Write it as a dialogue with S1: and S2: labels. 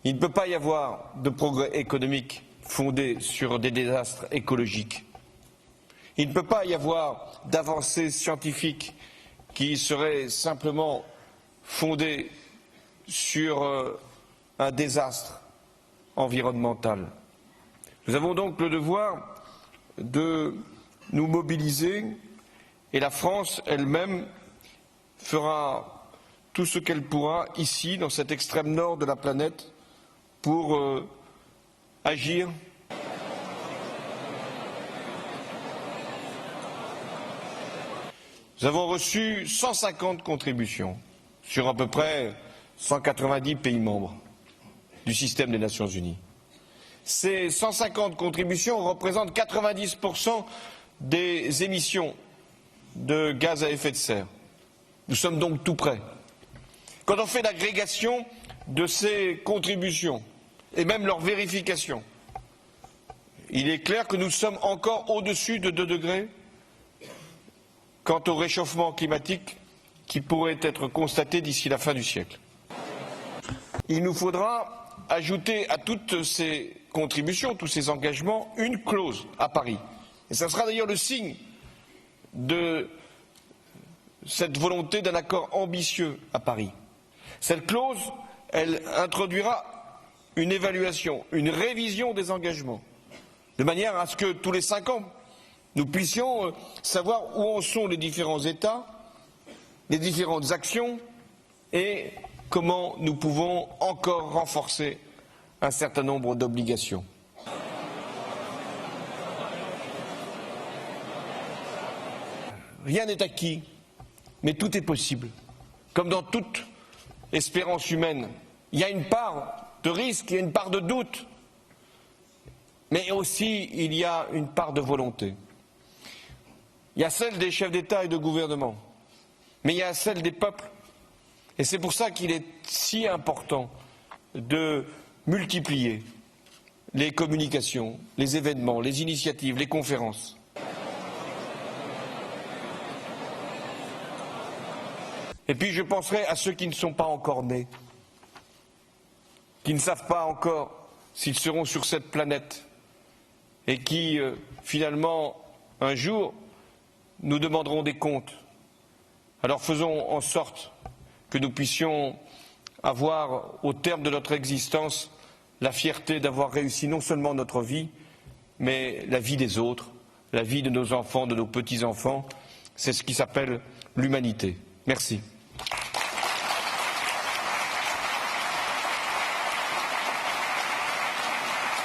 S1: Il ne peut pas y avoir de progrès économique fondé sur des désastres écologiques. Il ne peut pas y avoir d'avancées scientifiques qui seraient simplement fondées sur un désastre environnemental. Nous avons donc le devoir de nous mobiliser et la France elle-même fera tout ce qu'elle pourra ici, dans cet extrême nord de la planète, pour agir. Nous avons reçu 150 contributions sur à peu près 190 pays membres du système des Nations Unies. Ces 150 contributions représentent 90% des émissions de gaz à effet de serre. Nous sommes donc tout près. Quand on fait l'agrégation de ces contributions et même leur vérification, il est clair que nous sommes encore au-dessus de 2 degrés quant au réchauffement climatique qui pourrait être constaté d'ici la fin du siècle. Il nous faudra ajouter à toutes ces contributions, tous ces engagements, une clause à Paris. Et ce sera d'ailleurs le signe de cette volonté d'un accord ambitieux à Paris. Cette clause, elle introduira une évaluation, une révision des engagements, de manière à ce que tous les 5 ans, nous puissions savoir où en sont les différents États, les différentes actions et comment nous pouvons encore renforcer un certain nombre d'obligations. Rien n'est acquis, mais tout est possible. Comme dans toute espérance humaine, il y a une part de risque, il y a une part de doute, mais aussi il y a une part de volonté. Il y a celle des chefs d'État et de gouvernement, mais il y a celle des peuples. Et c'est pour ça qu'il est si important de multiplier les communications, les événements, les initiatives, les conférences. Et puis je penserai à ceux qui ne sont pas encore nés, qui ne savent pas encore s'ils seront sur cette planète et qui, finalement, un jour, nous demanderont des comptes. Alors faisons en sorte que nous puissions avoir, au terme de notre existence, la fierté d'avoir réussi non seulement notre vie, mais la vie des autres, la vie de nos enfants, de nos petits-enfants. C'est ce qui s'appelle l'humanité. Merci.